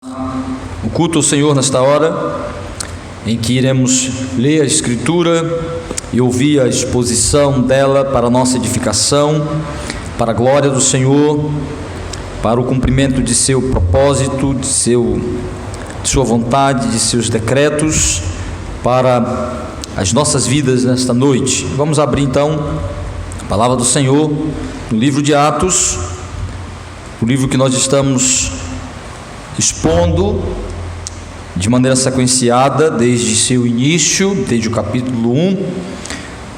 O culto ao Senhor nesta hora, em que iremos ler a Escritura e ouvir a exposição dela para a nossa edificação, para a glória do Senhor, para o cumprimento de seu propósito, de sua vontade, de seus decretos, para as nossas vidas nesta noite. Vamos abrir então a palavra do Senhor no livro de Atos, o livro que nós estamos expondo de maneira sequenciada desde seu início, desde o capítulo 1,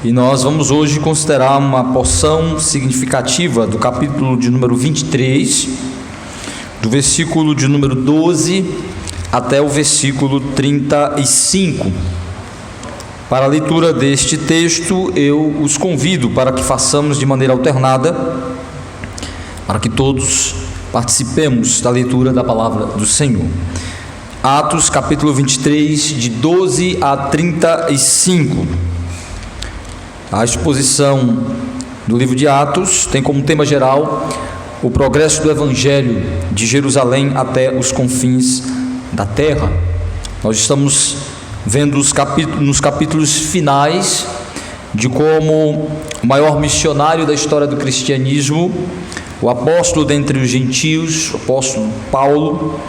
e nós vamos hoje considerar uma porção significativa do capítulo de número 23, do versículo de número 12 até o versículo 35. Para a leitura deste texto, eu os convido para que façamos de maneira alternada, para que todos participemos da leitura da palavra do Senhor. Atos capítulo 23, de 12 a 35. A exposição do livro de Atos tem como tema geral o progresso do Evangelho de Jerusalém até os confins da terra. Nós estamos vendo nos capítulos finais de como o maior missionário da história do cristianismo, o apóstolo dentre os gentios, o apóstolo Paulo,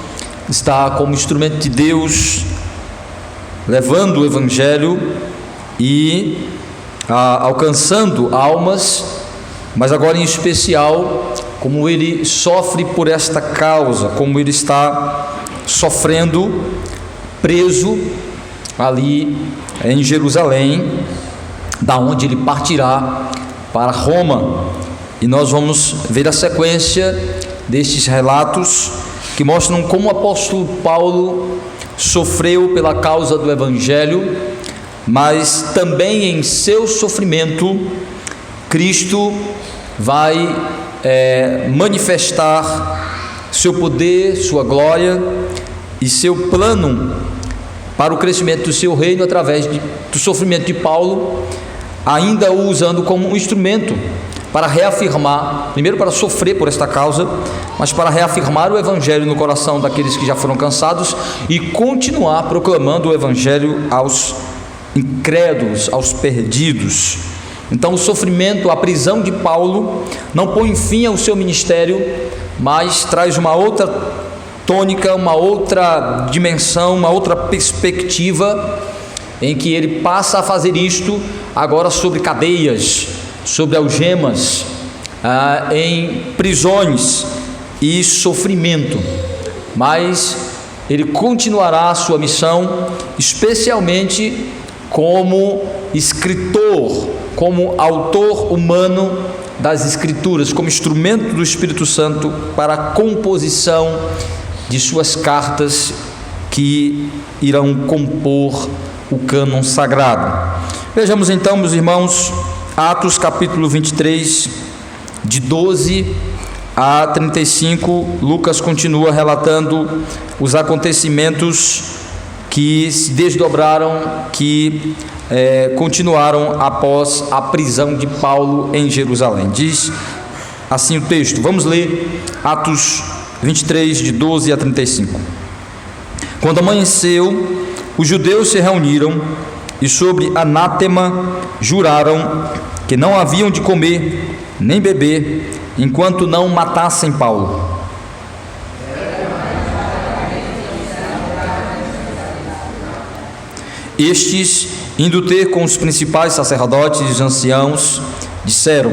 está como instrumento de Deus, levando o Evangelho e alcançando almas, mas agora em especial, como ele sofre por esta causa, como ele está sofrendo, preso ali em Jerusalém, da onde ele partirá para Roma. E nós vamos ver a sequência destes relatos que mostram como o apóstolo Paulo sofreu pela causa do Evangelho, mas também em seu sofrimento Cristo vai manifestar seu poder, sua glória e seu plano para o crescimento do seu reino através do sofrimento de Paulo, ainda o usando como um instrumento para reafirmar, primeiro para sofrer por esta causa, mas para reafirmar o Evangelho no coração daqueles que já foram cansados e continuar proclamando o Evangelho aos incrédulos, aos perdidos. Então o sofrimento, a prisão de Paulo não põe fim ao seu ministério, mas traz uma outra tônica, uma outra dimensão, uma outra perspectiva, em que ele passa a fazer isto agora sobre cadeias, sobre algemas, em prisões e sofrimento, mas ele continuará a sua missão, especialmente como escritor, como autor humano das Escrituras, como instrumento do Espírito Santo para a composição de suas cartas que irão compor o cânon sagrado. Vejamos então, meus irmãos, Atos capítulo 23, de 12 a 35, Lucas continua relatando os acontecimentos que se desdobraram, que continuaram após a prisão de Paulo em Jerusalém. Diz assim o texto, vamos ler Atos 23, de 12 a 35. Quando amanheceu, os judeus se reuniram e sobre anátema juraram que não haviam de comer nem beber enquanto não matassem Paulo. Estes, indo ter com os principais sacerdotes e os anciãos, disseram: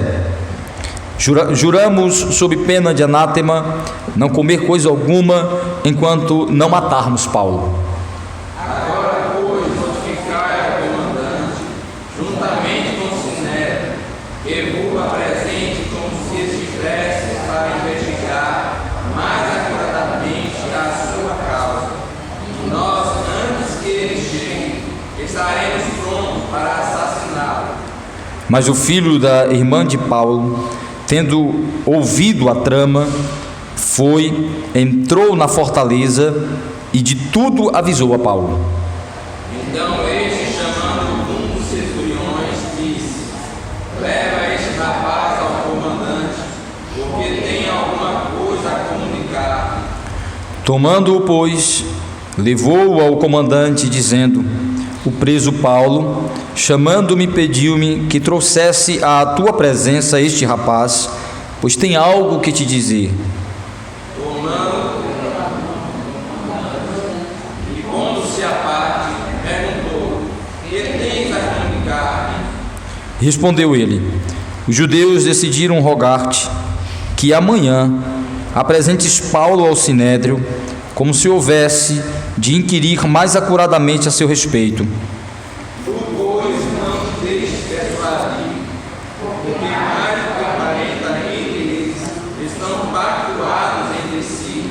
juramos sob pena de anátema não comer coisa alguma enquanto não matarmos Paulo. Agora, pois, notificai ao comandante, juntamente com o Sinédrio, que vos apresente como se estivesse para investigar mais acuradamente a sua causa. E nós, antes que ele chegue, estaremos prontos para assassiná-lo. Mas o filho da irmã de Paulo, tendo ouvido a trama, entrou na fortaleza e de tudo avisou a Paulo. Então este, chamando um dos centuriões, disse: leva este rapaz ao comandante, porque tem alguma coisa a comunicar. Tomando-o, pois, levou-o ao comandante, dizendo: o preso Paulo, chamando-me, pediu-me que trouxesse à tua presença este rapaz, pois tem algo que te dizer. E pondo-se à parte, perguntou: que tens a comunicar-me? Respondeu ele: os judeus decidiram rogar-te que amanhã apresentes Paulo ao sinédrio, como se houvesse de inquirir mais acuradamente a seu respeito. Tu, pois, não te deixes persuadir, porque mais do que 40 entre eles estão pactuados entre si,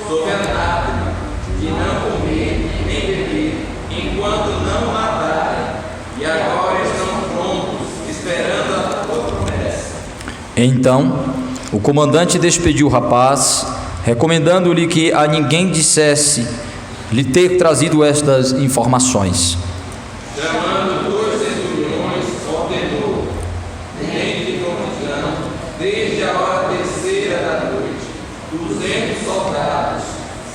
sob anátema, de não comer nem beber, enquanto não matarem, e agora estão prontos, esperando a tua promessa. Então o comandante despediu o rapaz, recomendando-lhe que a ninguém dissesse lhe ter trazido estas informações. Chamando 2 centuriões, ordenou: dentro de provisão, desde a hora terceira da noite, 200 soldados,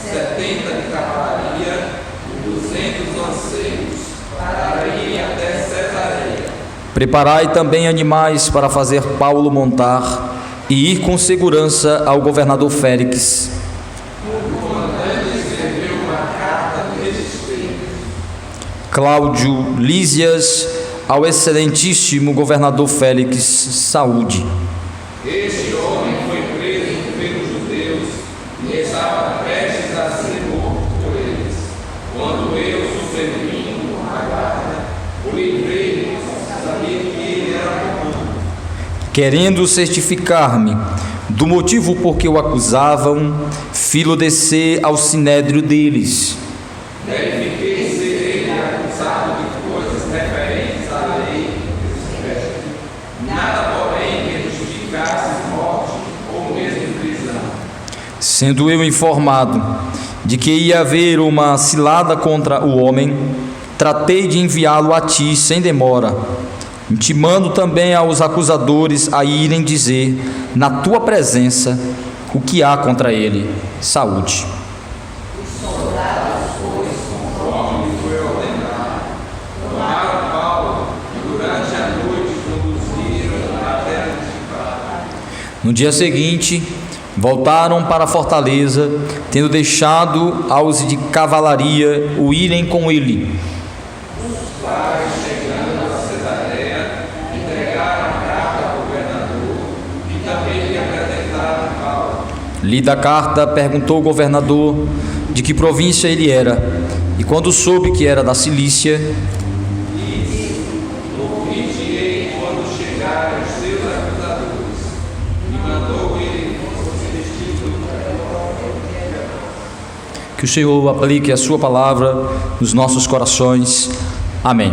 70 de cavalaria e 200 lanceiros, para irem até Cesareia. Preparai também animais para fazer Paulo montar e ir com segurança ao governador Félix. O comandante escreveu uma carta a respeito. Cláudio Lísias, ao excelentíssimo governador Félix, saúde. Este homem foi preso pelos judeus e estava prestes a ser morto por eles. Quando eu, sucedindo a guarda, o livrei, sabia que ele era romano. Querendo certificar-me do motivo por que o acusavam, filo descer ao sinédrio deles. Verifiquei ser ele acusado de coisas referentes à lei, nada, porém, que justificasse morte ou mesmo prisão. Sendo eu informado de que ia haver uma cilada contra o homem, tratei de enviá-lo a ti sem demora, intimando também aos acusadores a irem dizer na tua presença o que há contra ele. Saúde. Tomaram Paulo e durante a noite conduziram até Antipas. No dia seguinte, voltaram para a fortaleza, tendo deixado aos de cavalaria o irem com ele. Chegando a Cesareia, entregaram a carta ao governador e também lhe apresentaram Paulo. Lida a carta, perguntou o governador de que província ele era, e quando soube que era da Cilícia, Ouvir-te-ei quando chegarem os seus acusadores. E mandou ele se vestido. que o Senhor aplique a sua palavra nos nossos corações. Amém.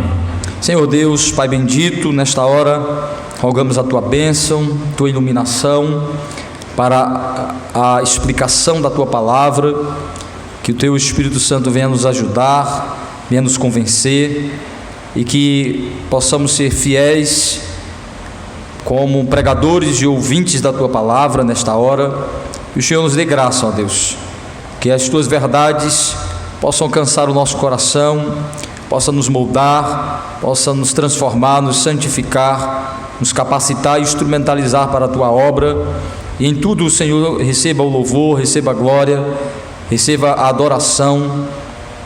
Senhor Deus, Pai bendito, nesta hora rogamos a tua bênção, tua iluminação para a explicação da tua palavra, que o teu Espírito Santo venha nos ajudar, venha nos convencer e que possamos ser fiéis como pregadores e ouvintes da tua palavra nesta hora. E o Senhor nos dê graça, ó Deus, que as tuas verdades possam alcançar o nosso coração, possa nos moldar, possa nos transformar, nos santificar, nos capacitar e instrumentalizar para a tua obra. E em tudo o Senhor receba o louvor, receba a glória, receba a adoração,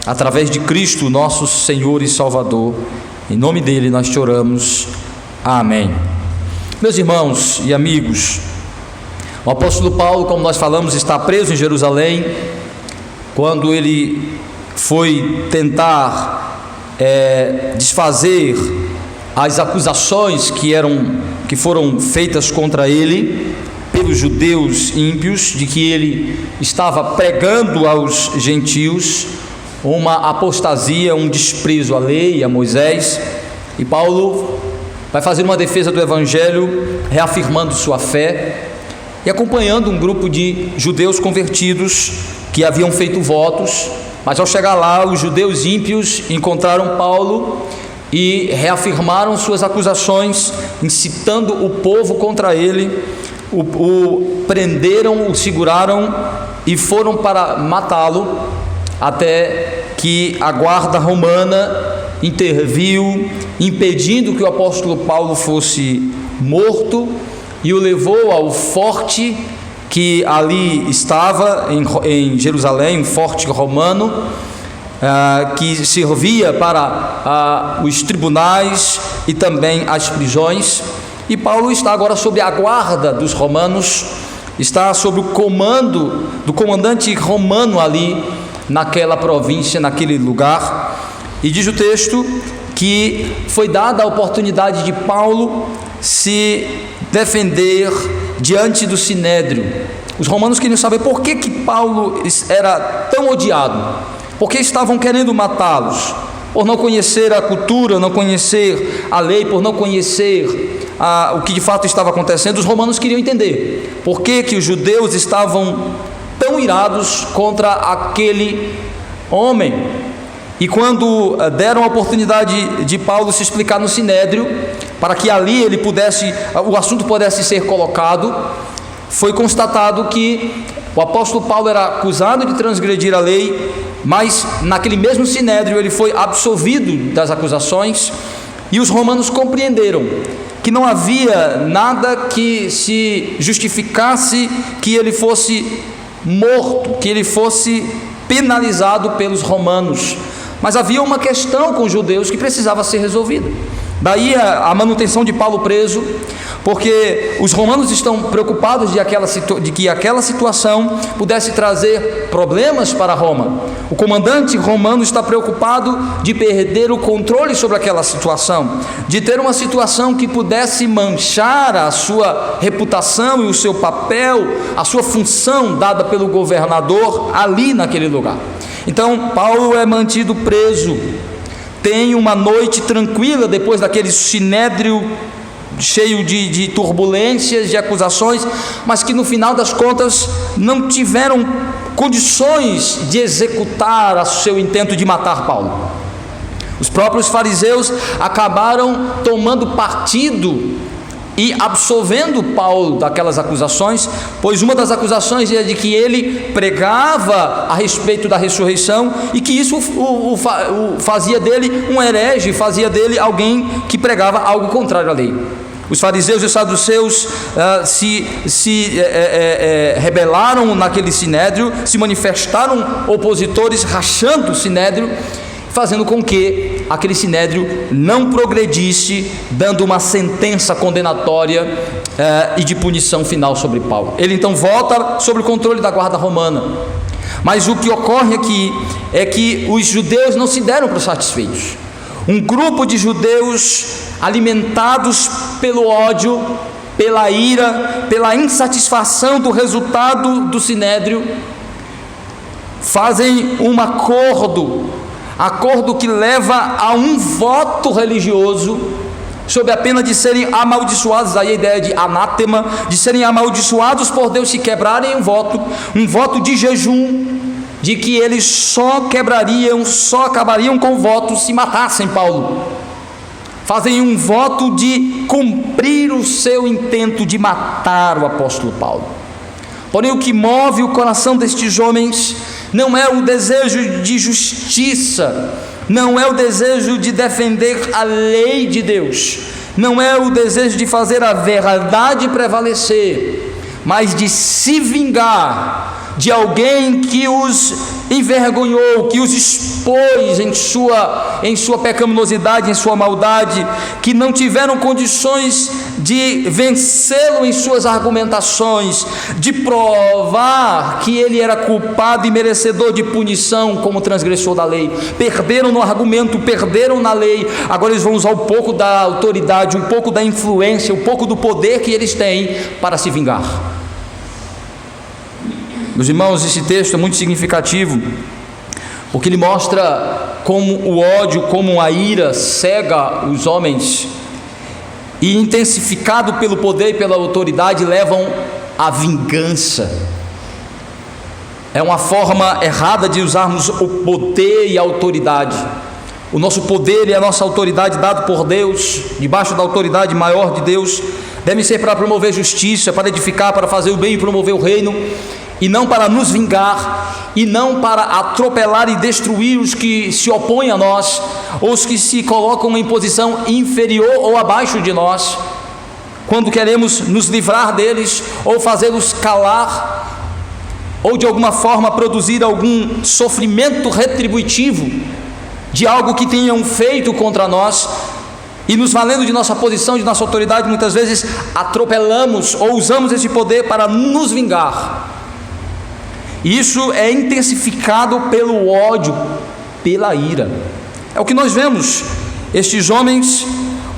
através de Cristo, nosso Senhor e Salvador. Em nome dele nós te oramos. Amém. Meus irmãos e amigos, o apóstolo Paulo, como nós falamos, está preso em Jerusalém. Quando ele foi tentar desfazer as acusações que foram feitas contra ele pelos judeus ímpios, de que ele estava pregando aos gentios uma apostasia, um desprezo à lei, a Moisés, e Paulo vai fazer uma defesa do evangelho, reafirmando sua fé e acompanhando um grupo de judeus convertidos que haviam feito votos. Mas ao chegar lá, os judeus ímpios encontraram Paulo e reafirmaram suas acusações, incitando o povo contra ele. O prenderam, o seguraram e foram para matá-lo, até que a guarda romana interviu, impedindo que o apóstolo Paulo fosse morto, e o levou ao forte que ali estava em Jerusalém, um forte romano, que servia para os tribunais e também as prisões. E Paulo está agora sob a guarda dos romanos, está sob o comando do comandante romano ali naquela província, naquele lugar. E diz o texto que foi dada a oportunidade de Paulo se defender diante do sinédrio. Os romanos queriam saber por que Paulo era tão odiado, por que estavam querendo matá-los, por não conhecer a cultura, não conhecer a lei, por não conhecer o que de fato estava acontecendo. Os romanos queriam entender por que os judeus estavam tão irados contra aquele homem. E quando deram a oportunidade de Paulo se explicar no sinédrio, para que ali o assunto pudesse ser colocado, foi constatado que o apóstolo Paulo era acusado de transgredir a lei, mas naquele mesmo sinédrio ele foi absolvido das acusações, e os romanos compreenderam que não havia nada que se justificasse que ele fosse morto, que ele fosse penalizado pelos romanos, mas havia uma questão com os judeus que precisava ser resolvida. Daí a manutenção de Paulo preso, porque os romanos estão preocupados de que aquela situação pudesse trazer problemas para Roma. O comandante romano está preocupado de perder o controle sobre aquela situação, de ter uma situação que pudesse manchar a sua reputação e o seu papel, a sua função dada pelo governador ali naquele lugar. Então Paulo é mantido preso, tem uma noite tranquila depois daquele sinédrio cheio de turbulências, de acusações, mas que no final das contas não tiveram condições de executar o seu intento de matar Paulo. Os próprios fariseus acabaram tomando partido e absolvendo Paulo daquelas acusações, pois uma das acusações é de que ele pregava a respeito da ressurreição, e que isso o fazia dele um herege, fazia dele alguém que pregava algo contrário à lei. Os fariseus e os saduceus se rebelaram naquele sinédrio, se manifestaram opositores, rachando o sinédrio, fazendo com que aquele sinédrio não progredisse, dando uma sentença condenatória e de punição final sobre Paulo. Ele então volta sob o controle da guarda romana. Mas o que ocorre aqui é que os judeus não se deram por satisfeitos. Um grupo de judeus alimentados pelo ódio, pela ira, pela insatisfação do resultado do sinédrio, fazem um acordo que leva a um voto religioso, sob a pena de serem amaldiçoados. Aí a ideia de anátema, de serem amaldiçoados por Deus se quebrarem um voto de jejum, de que eles só acabariam com o voto se matassem Paulo. Fazem um voto de cumprir o seu intento de matar o apóstolo Paulo. Porém, o que move o coração destes homens não é o desejo de justiça, não é o desejo de defender a lei de Deus, não é o desejo de fazer a verdade prevalecer, mas de se vingar de alguém que os envergonhou, que os expôs em sua pecaminosidade, em sua maldade, que não tiveram condições de vencê-lo em suas argumentações, de provar que ele era culpado e merecedor de punição como transgressor da lei. Perderam no argumento, perderam na lei. Agora eles vão usar um pouco da autoridade, um pouco da influência, um pouco do poder que eles têm para se vingar. Meus irmãos, esse texto é muito significativo, porque ele mostra como o ódio, como a ira cega os homens, e intensificado pelo poder e pela autoridade, levam à vingança. É uma forma errada de usarmos o poder e a autoridade. O nosso poder e a nossa autoridade dado por Deus, debaixo da autoridade maior de Deus, devem ser para promover justiça, para edificar, para fazer o bem e promover o reino. e não para nos vingar, e não para atropelar e destruir os que se opõem a nós, ou os que se colocam em posição inferior ou abaixo de nós, quando queremos nos livrar deles, ou fazê-los calar, ou de alguma forma produzir algum sofrimento retributivo de algo que tenham feito contra nós, e nos valendo de nossa posição, de nossa autoridade, muitas vezes atropelamos ou usamos esse poder para nos vingar. E isso é intensificado pelo ódio, pela ira. É o que nós vemos estes homens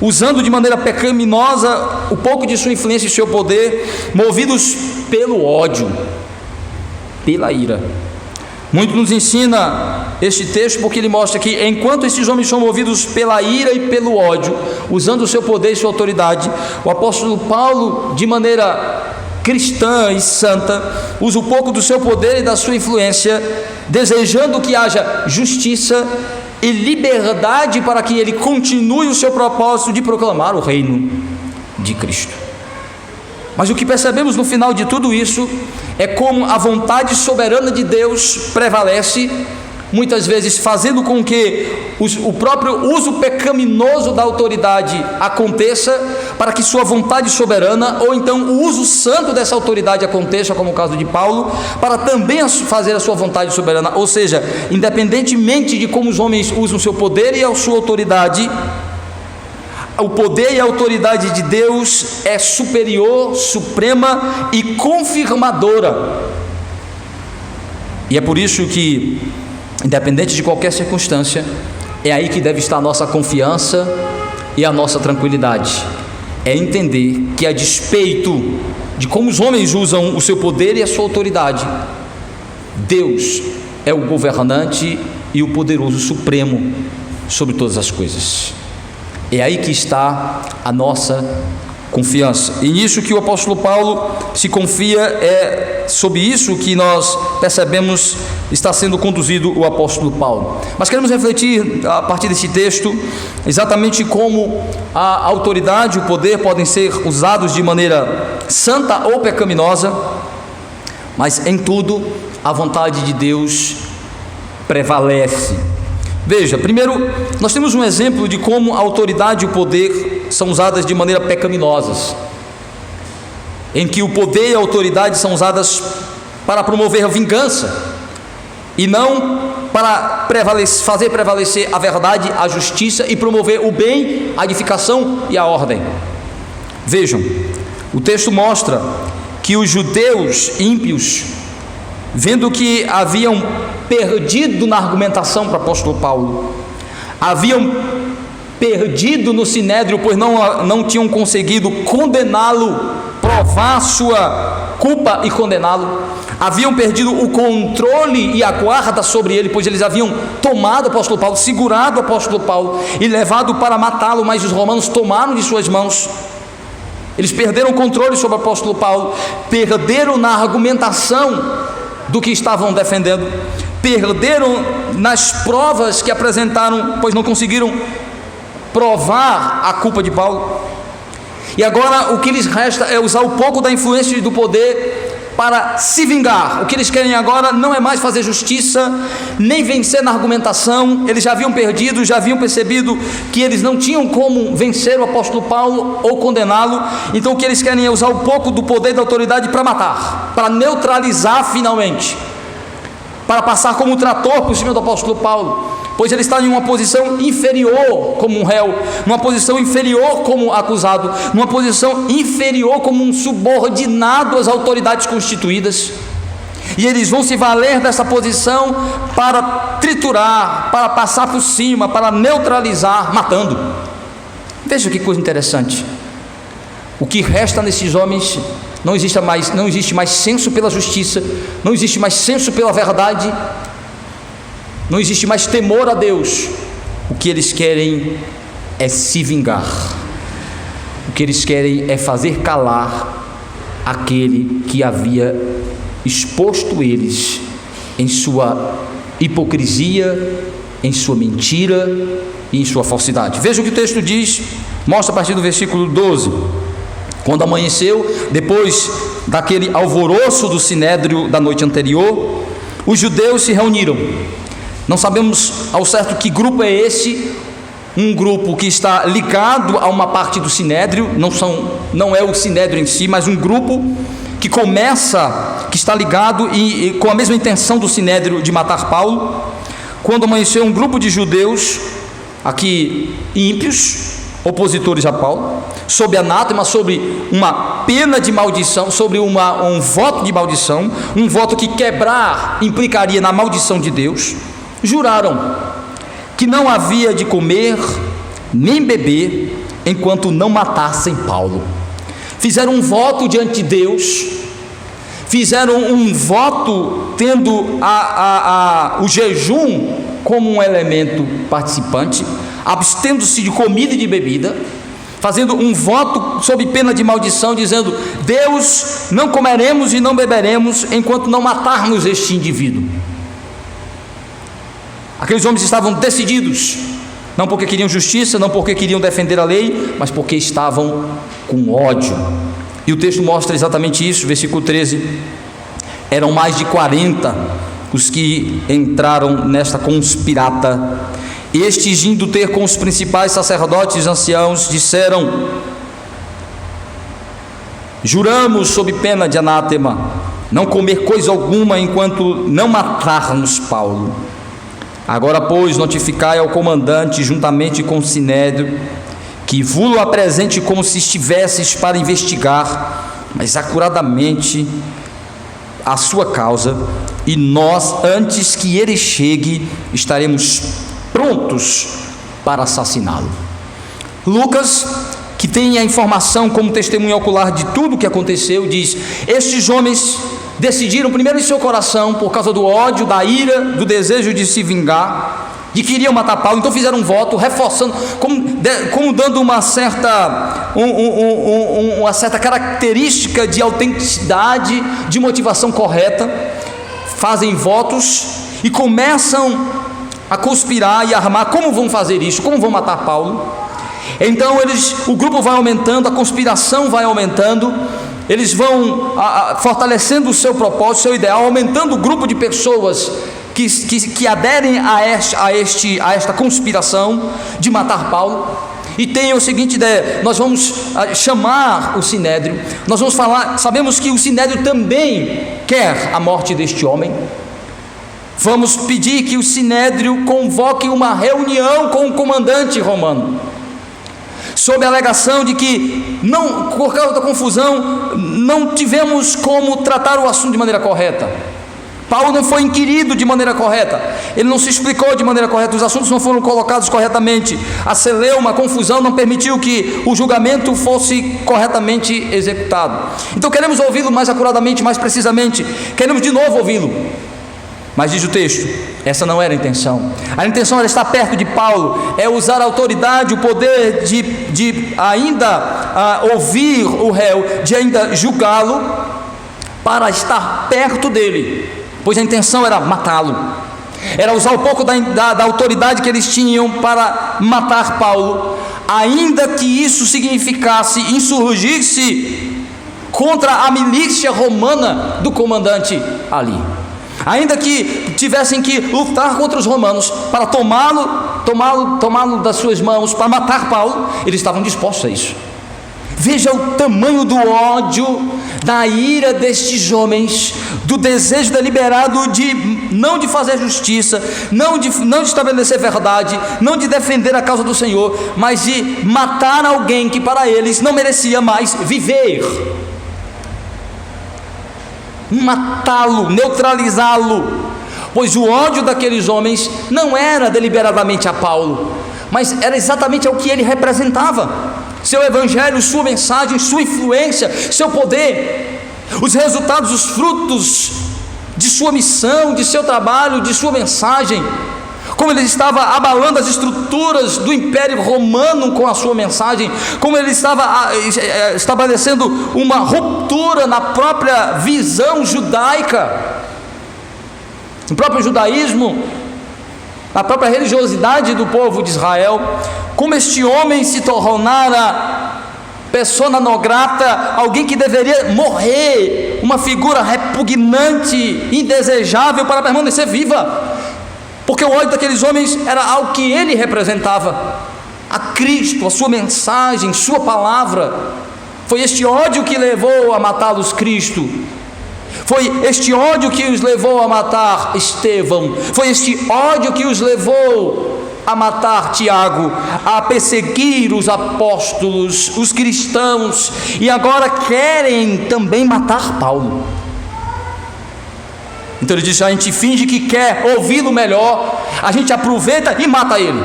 usando de maneira pecaminosa o pouco de sua influência e seu poder, movidos pelo ódio, pela ira. Muito nos ensina este texto, porque ele mostra que enquanto esses homens são movidos pela ira e pelo ódio, usando o seu poder e sua autoridade, o apóstolo Paulo, de maneira cristã e santa, usa um pouco do seu poder e da sua influência, desejando que haja justiça e liberdade para que ele continue o seu propósito de proclamar o reino de Cristo. Mas o que percebemos no final de tudo isso é como a vontade soberana de Deus prevalece, muitas vezes fazendo com que o próprio uso pecaminoso da autoridade aconteça, para que sua vontade soberana, ou então o uso santo dessa autoridade aconteça, como o caso de Paulo, para também fazer a sua vontade soberana. Ou seja, independentemente de como os homens usam o seu poder e a sua autoridade, o poder e a autoridade de Deus é superior, suprema e confirmadora. E é por isso que, independente de qualquer circunstância, é aí que deve estar a nossa confiança e a nossa tranquilidade. É entender que, a despeito de como os homens usam o seu poder e a sua autoridade, Deus é o governante e o poderoso supremo sobre todas as coisas. É aí que está a nossa confiança. E nisso que o apóstolo Paulo se confia, é sobre isso que nós percebemos está sendo conduzido o apóstolo Paulo. Mas queremos refletir a partir desse texto exatamente como a autoridade e o poder podem ser usados de maneira santa ou pecaminosa, mas em tudo a vontade de Deus prevalece. Veja, primeiro, nós temos um exemplo de como a autoridade e o poder são usadas de maneira pecaminosas, em que o poder e a autoridade são usadas para promover a vingança, e não para fazer prevalecer a verdade, a justiça e promover o bem, a edificação e a ordem. Vejam, o texto mostra que os judeus ímpios, vendo que haviam perdido na argumentação para o apóstolo Paulo, haviam perdido no sinédrio, pois não tinham conseguido condená-lo, provar sua culpa e condená-lo, haviam perdido o controle e a guarda sobre ele, pois eles haviam tomado o apóstolo Paulo, segurado o apóstolo Paulo e levado para matá-lo, mas os romanos tomaram de suas mãos. Eles perderam o controle sobre o apóstolo Paulo, perderam na argumentação do que estavam defendendo, perderam nas provas que apresentaram, pois não conseguiram provar a culpa de Paulo. E agora o que lhes resta é usar um pouco da influência e do poder para se vingar. O que eles querem agora não é mais fazer justiça, nem vencer na argumentação. Eles já haviam perdido, já haviam percebido que eles não tinham como vencer o apóstolo Paulo ou condená-lo. Então o que eles querem é usar um pouco do poder e da autoridade para matar, para neutralizar finalmente, para passar como um trator por cima do apóstolo Paulo, pois ele está em uma posição inferior como um réu, numa posição inferior como acusado, numa posição inferior como um subordinado às autoridades constituídas, e eles vão se valer dessa posição para triturar, para passar por cima, para neutralizar, matando. Veja que coisa interessante. O que resta nesses homens, não existe mais senso pela justiça, não existe mais senso pela verdade, não existe mais temor a Deus. O que eles querem é se vingar. O que eles querem é fazer calar aquele que havia exposto eles em sua hipocrisia, em sua mentira e em sua falsidade. Veja o que o texto diz, mostra a partir do versículo 12. Quando amanheceu, depois daquele alvoroço do sinédrio da noite anterior, os judeus se reuniram. Não sabemos ao certo que grupo é esse, um grupo que está ligado a uma parte do sinédrio, não é o sinédrio em si, mas um grupo que está ligado e com a mesma intenção do sinédrio de matar Paulo. Quando amanheceu, um grupo de judeus, aqui ímpios, opositores a Paulo, sob anátema, sobre uma pena de maldição, sobre um voto de maldição, um voto que quebrar implicaria na maldição de Deus, juraram que não havia de comer nem beber enquanto não matassem Paulo. Fizeram um voto diante de Deus, fizeram um voto tendo o jejum como um elemento participante, abstendo-se de comida e de bebida, fazendo um voto sob pena de maldição, dizendo: Deus, não comeremos e não beberemos enquanto não matarmos este indivíduo. Aqueles homens estavam decididos, não porque queriam justiça, não porque queriam defender a lei, mas porque estavam com ódio. E o texto mostra exatamente isso, versículo 13. Eram mais de 40 os que entraram nesta conspirata. Estes, indo ter com os principais sacerdotes e anciãos, disseram: juramos sob pena de anátema não comer coisa alguma enquanto não matarmos Paulo. Agora, pois, notificai ao comandante, juntamente com o sinédrio, que vos apresente como se estivesses para investigar, mas acuradamente, a sua causa, e nós, antes que ele chegue, estaremos prontos para assassiná-lo. Lucas, que tem a informação como testemunho ocular de tudo o que aconteceu, diz: estes homens decidiram primeiro em seu coração, por causa do ódio, da ira, do desejo de se vingar, de que iriam matar Paulo, então fizeram um voto, reforçando, como dando uma certa característica de autenticidade, de motivação correta. Fazem votos e começam a conspirar e armar. Como vão fazer isso? Como vão matar Paulo? Então o grupo vai aumentando, a conspiração vai aumentando, eles vão fortalecendo o seu propósito, o seu ideal, aumentando o grupo de pessoas que aderem a esta conspiração de matar Paulo. E tem a seguinte ideia: nós vamos chamar o sinédrio, nós vamos falar, sabemos que o sinédrio também quer a morte deste homem. Vamos pedir que o sinédrio convoque uma reunião com o comandante romano, sob a alegação de que, por causa da confusão, não tivemos como tratar o assunto de maneira correta. Paulo não foi inquirido de maneira correta, ele não se explicou de maneira correta, os assuntos não foram colocados corretamente, a celeuma, a confusão não permitiu que o julgamento fosse corretamente executado. Então queremos ouvi-lo mais acuradamente, mais precisamente, queremos de novo ouvi-lo. Mas diz o texto, essa não era a intenção. A intenção era estar perto de Paulo, é usar a autoridade, o poder de ainda ouvir o réu, de ainda julgá-lo, para estar perto dele, pois a intenção era matá-lo, era usar um pouco da autoridade que eles tinham para matar Paulo, ainda que isso significasse insurgir-se contra a milícia romana do comandante ali. Ainda que tivessem que lutar contra os romanos para tomá-lo das suas mãos, para matar Paulo, eles estavam dispostos a isso. Veja o tamanho do ódio, da ira destes homens, do desejo deliberado não de fazer justiça, não de estabelecer verdade, não de defender a causa do Senhor, mas de matar alguém que para eles não merecia mais viver. Matá-lo, neutralizá-lo, pois o ódio daqueles homens não era deliberadamente a Paulo, mas era exatamente ao que ele representava, seu evangelho, sua mensagem, sua influência, seu poder, os resultados, os frutos de sua missão, de seu trabalho, de sua mensagem, como ele estava abalando as estruturas do Império Romano com a sua mensagem, como ele estava estabelecendo uma ruptura na própria visão judaica, no próprio judaísmo, na própria religiosidade do povo de Israel, como este homem se tornara persona non grata, alguém que deveria morrer, uma figura repugnante, indesejável para permanecer viva, porque o ódio daqueles homens era algo que ele representava, a Cristo, a sua mensagem, sua palavra. Foi este ódio que levou a matá-los Cristo, foi este ódio que os levou a matar Estevão, foi este ódio que os levou a matar Tiago, a perseguir os apóstolos, os cristãos, e agora querem também matar Paulo. Então ele diz: a gente finge que quer ouvi-lo melhor, a gente aproveita e mata ele,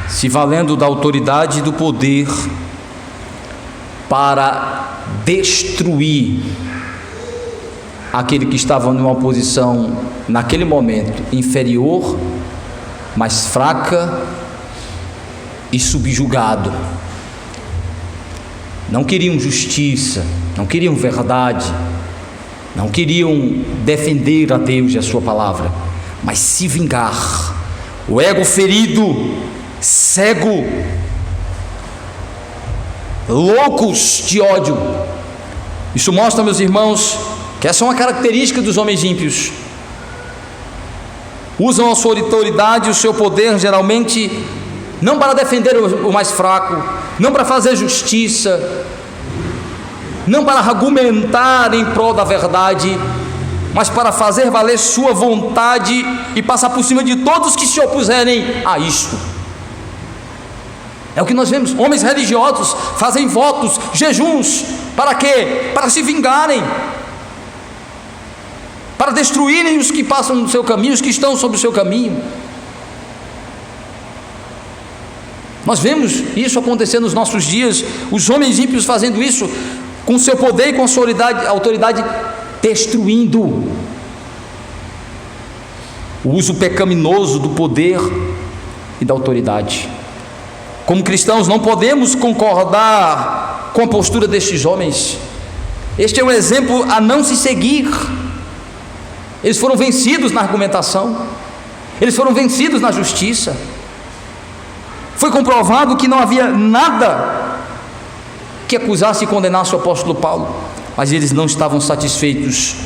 se valendo da autoridade e do poder para destruir aquele que estava numa posição, naquele momento, inferior, mais fraca e subjugado. Não queriam justiça, não queriam verdade, não queriam defender a Deus e a sua palavra, mas se vingar. O ego ferido, cego, loucos de ódio. Isso mostra, meus irmãos, que essa é uma característica dos homens ímpios. Usam a sua autoridade e o seu poder, geralmente, não para defender o mais fraco, não para fazer justiça, não para argumentar em prol da verdade, mas para fazer valer sua vontade e passar por cima de todos que se opuserem a isto. É o que nós vemos. Homens religiosos fazem votos, jejuns, para quê? Para se vingarem, para destruírem os que passam no seu caminho, os que estão sobre o seu caminho. Nós vemos isso acontecer nos nossos dias, os homens ímpios fazendo isso, com seu poder e com a sua autoridade, destruindo. O uso pecaminoso do poder e da autoridade. Como cristãos, não podemos concordar com a postura destes homens. Este é um exemplo a não se seguir. Eles foram vencidos na argumentação, eles foram vencidos na justiça. Foi comprovado que não havia nada que acusasse e condenasse o apóstolo Paulo, mas eles não estavam satisfeitos,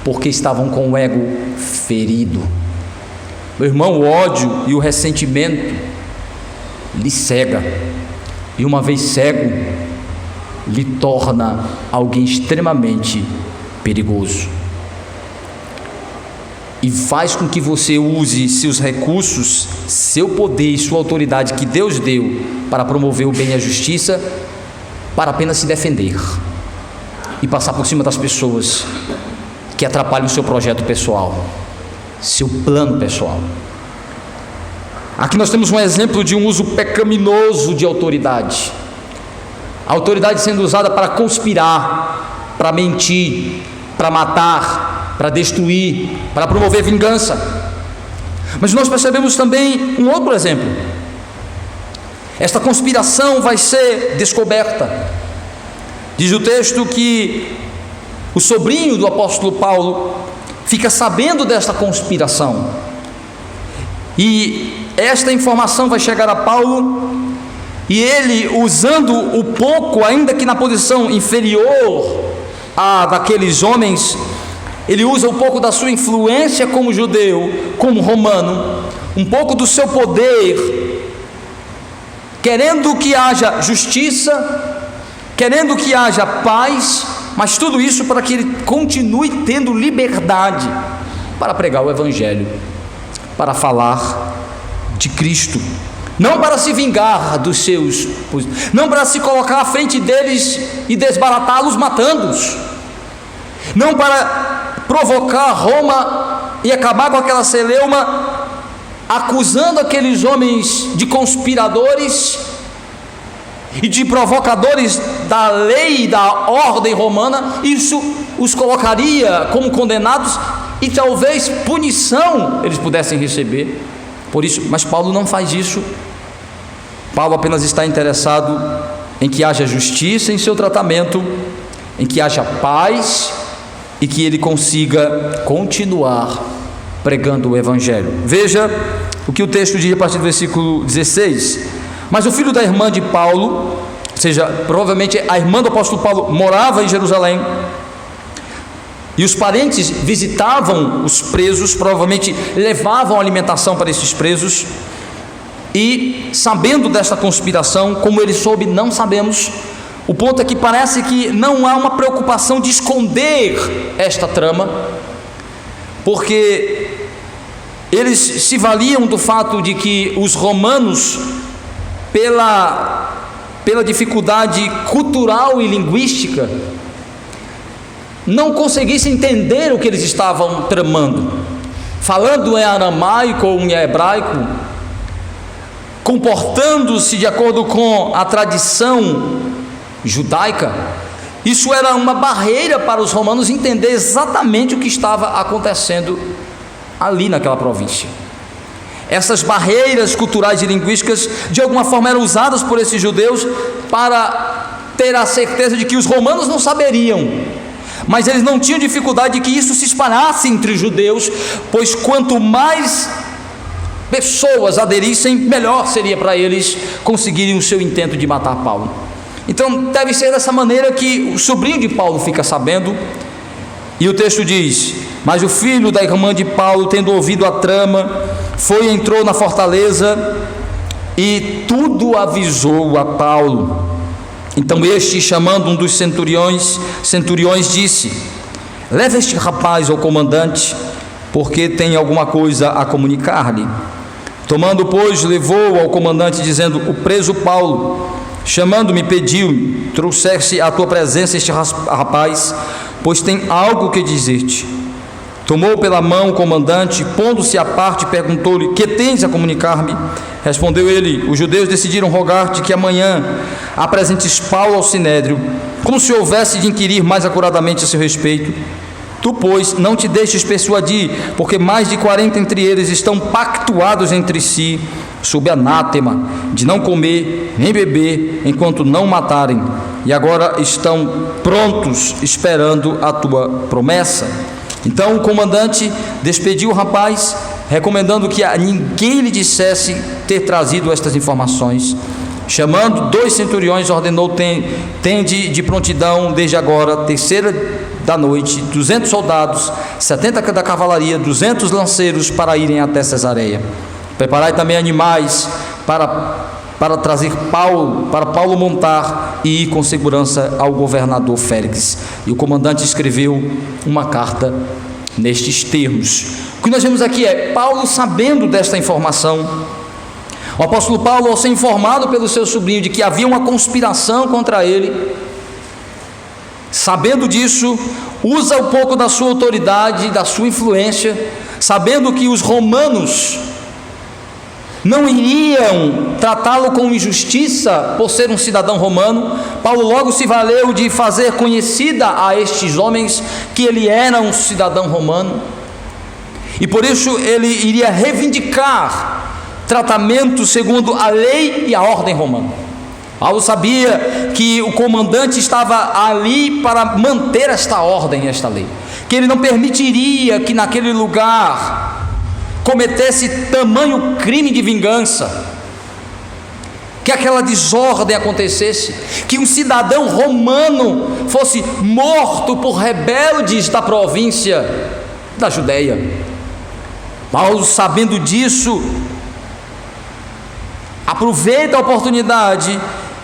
porque estavam com o ego ferido. Meu irmão, o ódio e o ressentimento lhe cega, e uma vez cego, lhe torna alguém extremamente perigoso, e faz com que você use seus recursos, seu poder e sua autoridade que Deus deu para promover o bem e a justiça, para apenas se defender e passar por cima das pessoas que atrapalham o seu projeto pessoal, seu plano pessoal. Aqui nós temos um exemplo de um uso pecaminoso de autoridade. A autoridade sendo usada para conspirar, para mentir, para matar, para destruir, para promover vingança. Mas nós percebemos também um outro exemplo. Esta conspiração vai ser descoberta. Diz o texto que o sobrinho do apóstolo Paulo fica sabendo desta conspiração, e esta informação vai chegar a Paulo, e ele, usando o pouco, ainda que na posição inferior a daqueles homens, ele usa um pouco da sua influência como judeu, como romano, um pouco do seu poder, querendo que haja justiça, querendo que haja paz, mas tudo isso para que ele continue tendo liberdade para pregar o evangelho, para falar de Cristo, não para se vingar dos seus, não para se colocar à frente deles e desbaratá-los matando-os, não para provocar Roma e acabar com aquela celeuma, acusando aqueles homens de conspiradores e de provocadores da lei e da ordem romana. Isso os colocaria como condenados e talvez punição eles pudessem receber por isso. Mas Paulo não faz isso. Paulo apenas está interessado em que haja justiça em seu tratamento, em que haja paz e que ele consiga continuar pregando o evangelho. Veja o que o texto diz a partir do versículo 16: Mas o filho da irmã de Paulo, ou seja, provavelmente a irmã do apóstolo Paulo morava em Jerusalém, e os parentes visitavam os presos, provavelmente levavam alimentação para esses presos, e sabendo desta conspiração, como ele soube, não sabemos. O ponto é que parece que não há uma preocupação de esconder esta trama, porque eles se valiam do fato de que os romanos, pela dificuldade cultural e linguística, não conseguissem entender o que eles estavam tramando, falando em aramaico ou em hebraico, comportando-se de acordo com a tradição judaica. Isso era uma barreira para os romanos entender exatamente o que estava acontecendo ali naquela província. Essas barreiras culturais e linguísticas, de alguma forma, eram usadas por esses judeus para ter a certeza de que os romanos não saberiam, mas eles não tinham dificuldade de que isso se espalhasse entre os judeus, pois quanto mais pessoas aderissem, melhor seria para eles conseguirem o seu intento de matar Paulo. Então deve ser dessa maneira que o sobrinho de Paulo fica sabendo, e o texto diz: mas o filho da irmã de Paulo, tendo ouvido a trama, foi e entrou na fortaleza e tudo avisou a Paulo. Então este, chamando um dos centuriões, disse: leva este rapaz ao comandante, porque tem alguma coisa a comunicar-lhe. Tomando, pois, levou ao comandante, dizendo: o preso Paulo, chamando-me, pediu-me, trouxesse à tua presença este rapaz, pois tem algo que dizer-te. Tomou pela mão o comandante, pondo-se à parte, perguntou-lhe: que tens a comunicar-me? Respondeu ele: os judeus decidiram rogar-te que amanhã apresentes Paulo ao sinédrio, como se houvesse de inquirir mais acuradamente a seu respeito. Tu, pois, não te deixes persuadir, porque mais de 40 entre eles estão pactuados entre si, sob anátema, de não comer nem beber, enquanto não matarem, e agora estão prontos, esperando a tua promessa. Então o comandante despediu o rapaz, recomendando que a ninguém lhe dissesse ter trazido estas informações. Chamando 2 centuriões, ordenou: tende de prontidão desde agora, 3h da noite, 200 soldados, 70 da cavalaria, 200 lanceiros, para irem até Cesareia. Preparai também animais para trazer para Paulo montar e ir com segurança ao governador Félix. E o comandante escreveu uma carta nestes termos. O que nós vemos aqui é Paulo sabendo desta informação. O apóstolo Paulo, ao ser informado pelo seu sobrinho de que havia uma conspiração contra ele, sabendo disso, usa um pouco da sua autoridade, da sua influência, sabendo que os romanos não iriam tratá-lo com injustiça por ser um cidadão romano. Paulo logo se valeu de fazer conhecida a estes homens que ele era um cidadão romano, e por isso ele iria reivindicar tratamento segundo a lei e a ordem romana. Paulo sabia que o comandante estava ali para manter esta ordem, esta lei, que ele não permitiria que naquele lugar cometesse tamanho crime de vingança, que aquela desordem acontecesse, que um cidadão romano fosse morto por rebeldes da província da Judéia. Paulo, sabendo disso, aproveita a oportunidade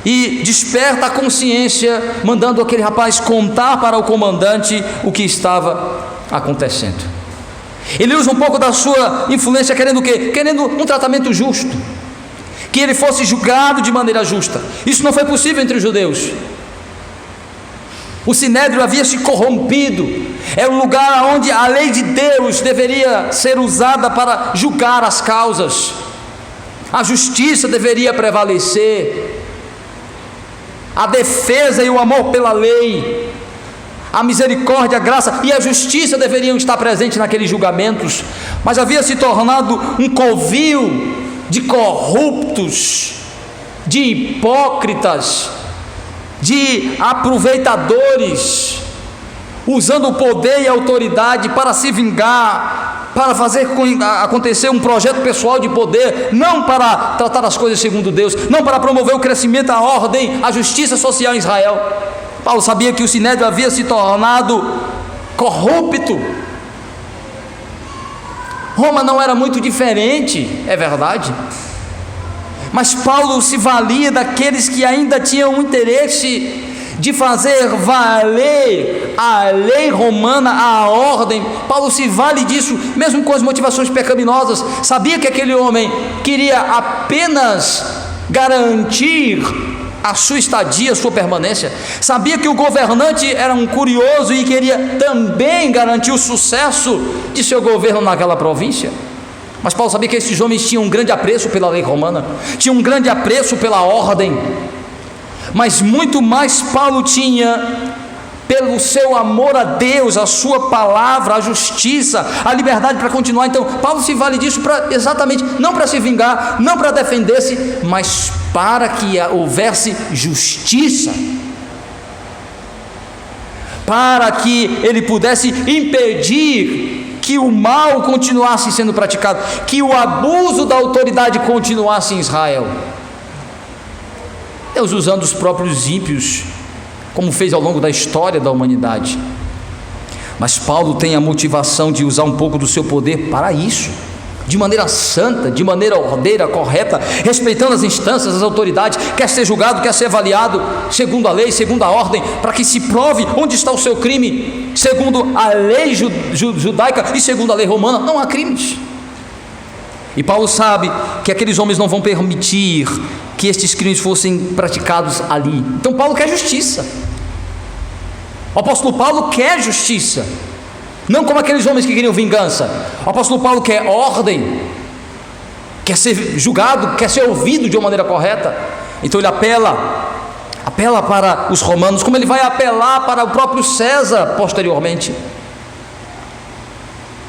e desperta a consciência, mandando aquele rapaz contar para o comandante o que estava acontecendo. Ele usa um pouco da sua influência, querendo o quê? Querendo um tratamento justo, que ele fosse julgado de maneira justa. Isso não foi possível entre os judeus. O sinédrio havia se corrompido. Era um lugar onde a lei de Deus deveria ser usada para julgar as causas. A justiça deveria prevalecer, a defesa e o amor pela lei, a misericórdia, a graça e a justiça deveriam estar presentes naqueles julgamentos, mas havia se tornado um covil de corruptos, de hipócritas, de aproveitadores, usando o poder e a autoridade para se vingar para fazer acontecer um projeto pessoal de poder, não para tratar as coisas segundo Deus, não para promover o crescimento, a ordem, a justiça social em Israel. Paulo sabia que o Sinédrio havia se tornado corrupto. Roma não era muito diferente, é verdade, mas Paulo se valia daqueles que ainda tinham o interesse de fazer valer a lei romana, a ordem. Paulo se vale disso, mesmo com as motivações pecaminosas. Sabia que aquele homem queria apenas garantir a sua estadia, a sua permanência. Sabia que o governante era um curioso e queria também garantir o sucesso de seu governo naquela província. Mas Paulo sabia que esses homens tinham um grande apreço pela lei romana, tinham um grande apreço pela ordem, mas muito mais Paulo tinha pelo seu amor a Deus, a sua palavra, a justiça, a liberdade para continuar. Então Paulo se vale disso para exatamente, não para se vingar, não para defender-se, mas para que houvesse justiça, para que ele pudesse impedir que o mal continuasse sendo praticado, que o abuso da autoridade continuasse em Israel. Deus usando os próprios ímpios, como fez ao longo da história da humanidade. Mas Paulo tem a motivação de usar um pouco do seu poder para isso, de maneira santa, de maneira ordeira, correta, respeitando as instâncias, as autoridades, quer ser julgado, quer ser avaliado segundo a lei, segundo a ordem, para que se prove onde está o seu crime, segundo a lei judaica e segundo a lei romana. Não há crimes. E Paulo sabe que aqueles homens não vão permitir que estes crimes fossem praticados ali. Então Paulo quer justiça. O apóstolo Paulo quer justiça, não como aqueles homens que queriam vingança. O apóstolo Paulo quer ordem, quer ser julgado, quer ser ouvido de uma maneira correta. Então ele apela para os romanos, como ele vai apelar para o próprio César posteriormente,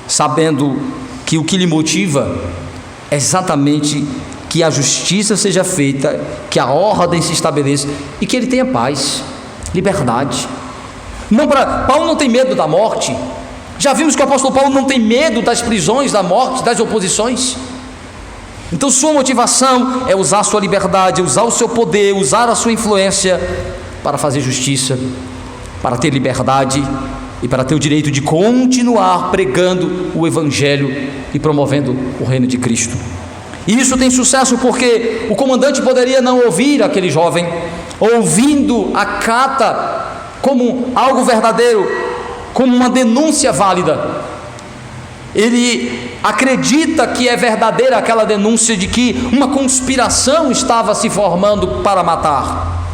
sabendo que o que lhe motiva é exatamente que a justiça seja feita, que a ordem se estabeleça e que ele tenha paz, liberdade. Paulo não tem medo da morte. Já vimos que o apóstolo Paulo não tem medo das prisões, da morte, das oposições. Então sua motivação é usar a sua liberdade, usar o seu poder, usar a sua influência para fazer justiça, para ter liberdade e para ter o direito de continuar pregando o evangelho e promovendo o reino de Cristo. E isso tem sucesso porque o comandante poderia não ouvir aquele jovem, ouvindo a carta como algo verdadeiro, como uma denúncia válida. Ele acredita que é verdadeira aquela denúncia de que uma conspiração estava se formando para matar,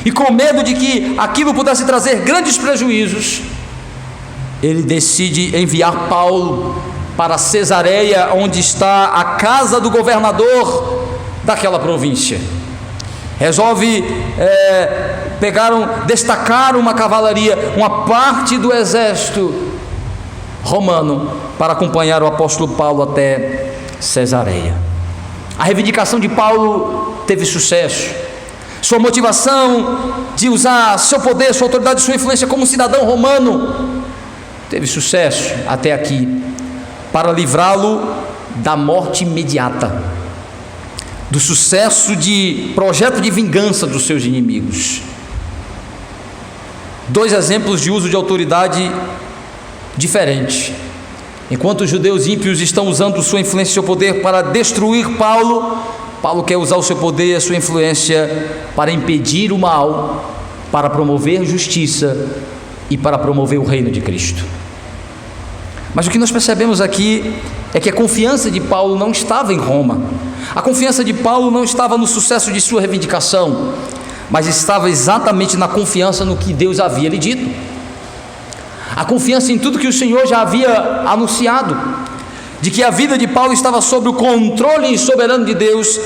e com medo de que aquilo pudesse trazer grandes prejuízos, ele decide enviar Paulo para Cesareia, onde está a casa do governador daquela província. Resolve destacar uma cavalaria, uma parte do exército romano, para acompanhar o apóstolo Paulo até Cesareia. A reivindicação de Paulo teve sucesso. Sua motivação de usar seu poder, sua autoridade, sua influência como cidadão romano teve sucesso até aqui, para livrá-lo da morte imediata, do sucesso de projeto de vingança dos seus inimigos. Dois exemplos de uso de autoridade diferente. Enquanto os judeus ímpios estão usando sua influência e seu poder para destruir Paulo, Paulo quer usar o seu poder e a sua influência para impedir o mal, para promover justiça e para promover o reino de Cristo. Mas o que nós percebemos aqui é que a confiança de Paulo não estava em Roma. A confiança de Paulo não estava no sucesso de sua reivindicação, mas estava exatamente na confiança no que Deus havia lhe dito. A confiança em tudo que o Senhor já havia anunciado, de que a vida de Paulo estava sob o controle soberano de Deus,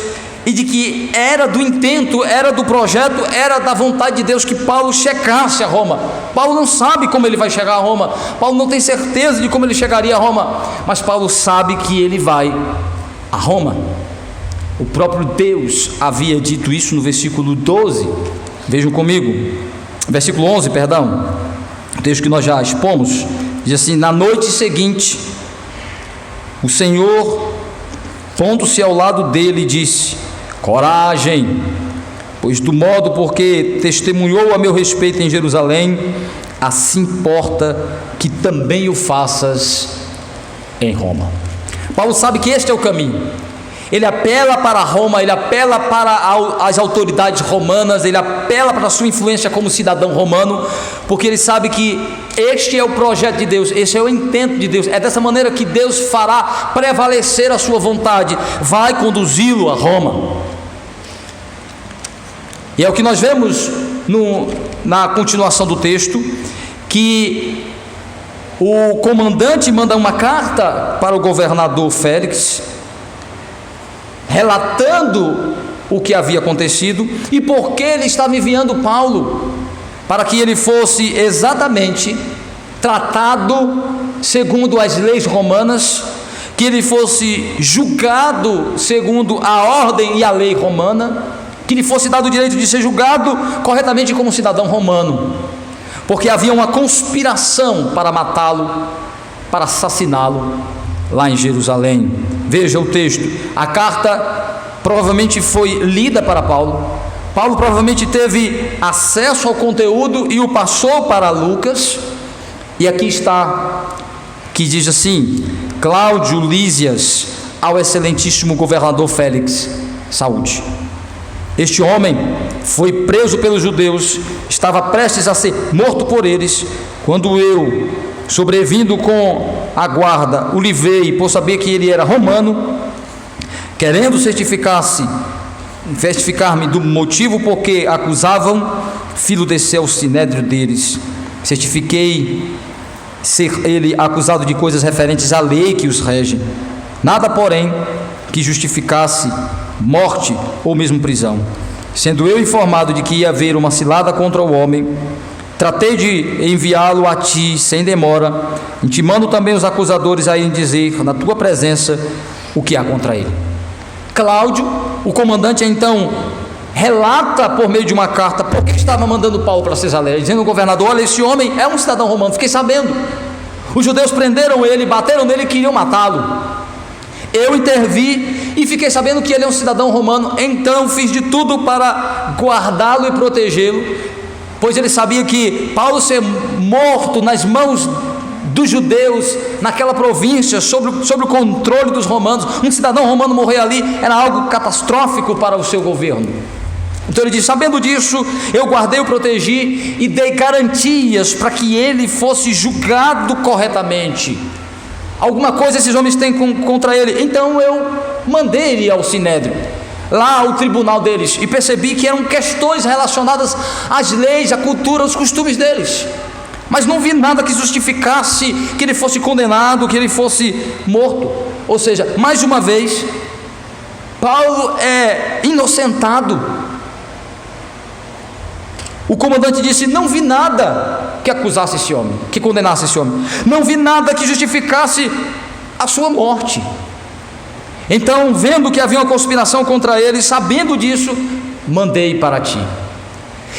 e de que era do intento, era do projeto, era da vontade de Deus que Paulo chegasse a Roma. Paulo não sabe como ele vai chegar a Roma, Paulo não tem certeza de como ele chegaria a Roma, mas Paulo sabe que ele vai a Roma. O próprio Deus havia dito isso no versículo 12, vejam comigo, versículo 11, perdão, o texto que nós já expomos, diz assim: na noite seguinte, O Senhor, pondo-se ao lado dele, disse: coragem, pois do modo porque testemunhou a meu respeito em Jerusalém, assim importa que também o faças em Roma. Paulo sabe que este é o caminho. Ele apela para Roma, ele apela para as autoridades romanas, ele apela para a sua influência como cidadão romano, porque ele sabe que este é o projeto de Deus, esse é o intento de Deus. É dessa maneira que Deus fará prevalecer a sua vontade, vai conduzi-lo a Roma. E é o que nós vemos na continuação do texto, que o comandante manda uma carta para o governador Félix, relatando o que havia acontecido e por que ele estava enviando Paulo, para que ele fosse exatamente tratado segundo as leis romanas, que ele fosse julgado segundo a ordem e a lei romana, que lhe fosse dado o direito de ser julgado corretamente como cidadão romano, porque havia uma conspiração para matá-lo, para assassiná-lo lá em Jerusalém. Veja o texto. A carta provavelmente foi lida para Paulo. Paulo provavelmente teve acesso ao conteúdo e o passou para Lucas. E aqui está, que diz assim: Cláudio Lísias, ao excelentíssimo governador Félix, saúde. Este homem foi preso pelos judeus, estava prestes a ser morto por eles, quando eu, sobrevindo com a guarda, o livrei, por saber que ele era romano, querendo certificar-me do motivo porque acusavam, filo descer ao sinédrio deles. Certifiquei ser ele acusado de coisas referentes à lei que os rege, nada porém que justificasse morte ou mesmo prisão. Sendo eu informado de que ia haver uma cilada contra o homem, tratei de enviá-lo a ti sem demora, intimando também os acusadores a irem dizer na tua presença o que há contra ele. Cláudio, o comandante, então relata por meio de uma carta por que estava mandando Paulo para Cesareia, dizendo ao governador: olha, esse homem é um cidadão romano, fiquei sabendo, os judeus prenderam ele, bateram nele e queriam matá-lo. Eu intervi e fiquei sabendo que ele é um cidadão romano, então fiz de tudo para guardá-lo e protegê-lo, pois ele sabia que Paulo ser morto nas mãos dos judeus naquela província, sob o controle dos romanos, um cidadão romano morrer ali era algo catastrófico para o seu governo. Então ele diz: sabendo disso, eu guardei, o protegi e dei garantias para que ele fosse julgado corretamente. Alguma coisa esses homens têm contra ele, então eu mandei ele ao sinédrio, lá ao tribunal deles, e percebi que eram questões relacionadas às leis, à cultura, aos costumes deles, mas não vi nada que justificasse que ele fosse condenado, que ele fosse morto. Ou seja, mais uma vez, Paulo é inocentado. O comandante disse: não vi nada que acusasse esse homem, que condenasse esse homem, não vi nada que justificasse a sua morte. Então, vendo que havia uma conspiração contra ele, sabendo disso, mandei para ti.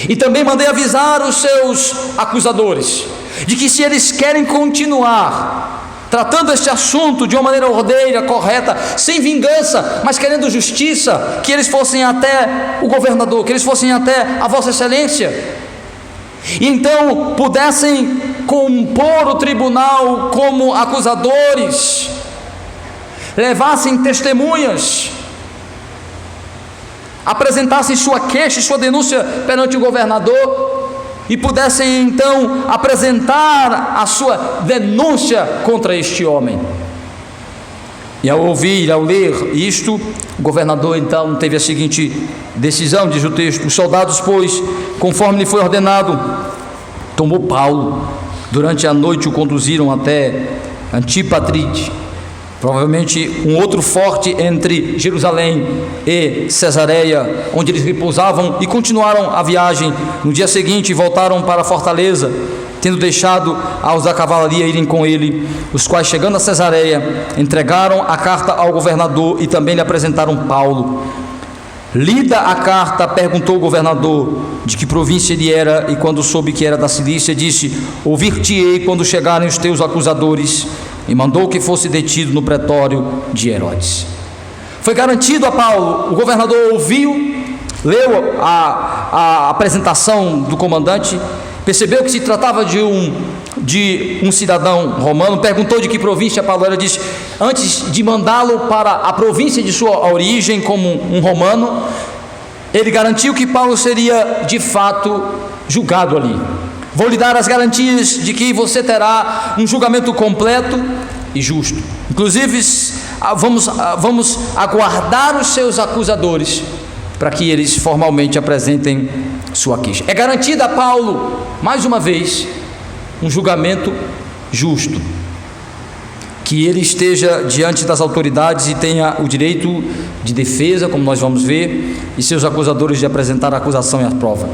E também mandei avisar os seus acusadores de que, se eles querem continuar tratando este assunto de uma maneira ordeira, correta, sem vingança, mas querendo justiça, que eles fossem até o governador, que eles fossem até a vossa excelência, e então pudessem compor o tribunal como acusadores, levassem testemunhas, apresentassem sua queixa, sua denúncia perante o governador, e pudessem então apresentar a sua denúncia contra este homem. E ao ouvir, ao ler isto, o governador então teve a seguinte decisão, diz o texto: os soldados, pois, conforme lhe foi ordenado, tomou Paulo, durante a noite o conduziram até Antipatrite, provavelmente um outro forte entre Jerusalém e Cesareia, onde eles repousavam, e continuaram a viagem. No dia seguinte voltaram para a fortaleza, tendo deixado aos da cavalaria irem com ele, os quais, chegando a Cesareia, entregaram a carta ao governador e também lhe apresentaram Paulo. Lida a carta, perguntou o governador de que província ele era, e quando soube que era da Cilícia, disse: ouvir-te-ei quando chegarem os teus acusadores, e mandou que fosse detido no pretório de Herodes. Foi garantido a Paulo, o governador ouviu, leu a apresentação do comandante, percebeu que se tratava de um cidadão romano, perguntou de que província Paulo era, disse, antes de mandá-lo para a província de sua origem como um romano, ele garantiu que Paulo seria de fato julgado ali. Vou lhe dar as garantias de que você terá um julgamento completo e justo. Inclusive, vamos aguardar os seus acusadores para que eles formalmente apresentem sua queixa. É garantida a Paulo, mais uma vez, um julgamento justo, que ele esteja diante das autoridades e tenha o direito de defesa, como nós vamos ver, e seus acusadores de apresentar a acusação e a prova.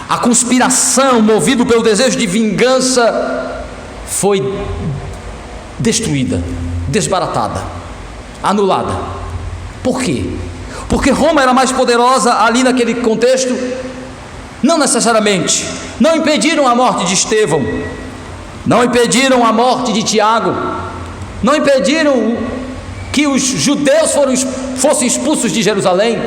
A conspiração, movido pelo desejo de vingança, foi destruída, desbaratada, anulada. Por quê? Porque Roma era mais poderosa ali naquele contexto? Não necessariamente. Não impediram a morte de Estevão, não impediram a morte de Tiago, não impediram que os judeus fossem expulsos de Jerusalém,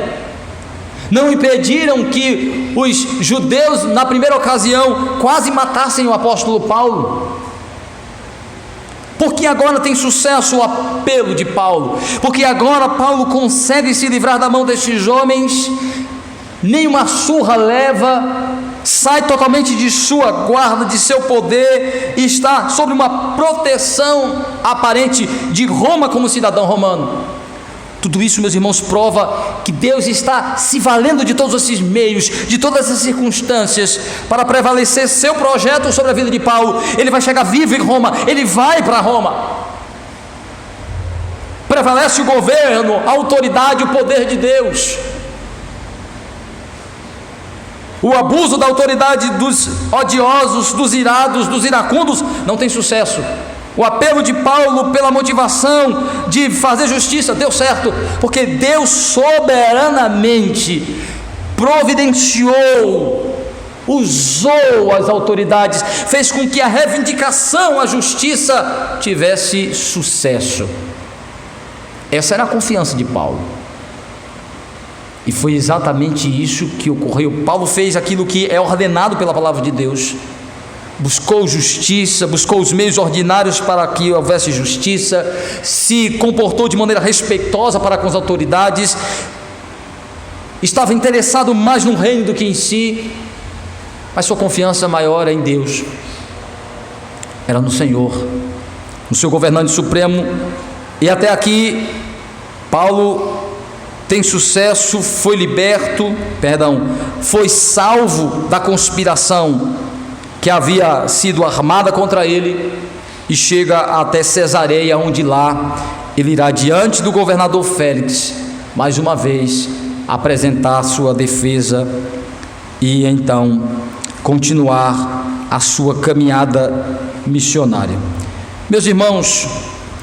não impediram que os judeus, na primeira ocasião, quase matassem o apóstolo Paulo. Porque agora tem sucesso o apelo de Paulo, porque agora Paulo consegue se livrar da mão destes homens, nenhuma surra leva, sai totalmente de sua guarda, de seu poder, e está sob uma proteção aparente de Roma como cidadão romano. Tudo isso, meus irmãos, prova que Deus está se valendo de todos esses meios, de todas essas circunstâncias, para prevalecer seu projeto sobre a vida de Paulo. Ele vai chegar vivo em Roma, ele vai para Roma. Prevalece o governo, a autoridade, o poder de Deus. O abuso da autoridade dos odiosos, dos irados, dos iracundos não tem sucesso. O apelo de Paulo pela motivação de fazer justiça deu certo, porque Deus soberanamente providenciou, usou as autoridades, fez com que a reivindicação à justiça tivesse sucesso. Essa era a confiança de Paulo. E foi exatamente isso que ocorreu. Paulo fez aquilo que é ordenado pela palavra de Deus. Buscou justiça, buscou os meios ordinários para que houvesse justiça, se comportou de maneira respeitosa para com as autoridades, estava interessado mais no reino do que em si, mas sua confiança maior é em Deus, era no Senhor, no seu governante supremo. E até aqui Paulo tem sucesso, foi foi salvo da conspiração que havia sido armada contra ele, e chega até Cesareia, onde lá ele irá diante do governador Félix, mais uma vez, apresentar sua defesa e então continuar a sua caminhada missionária. Meus irmãos,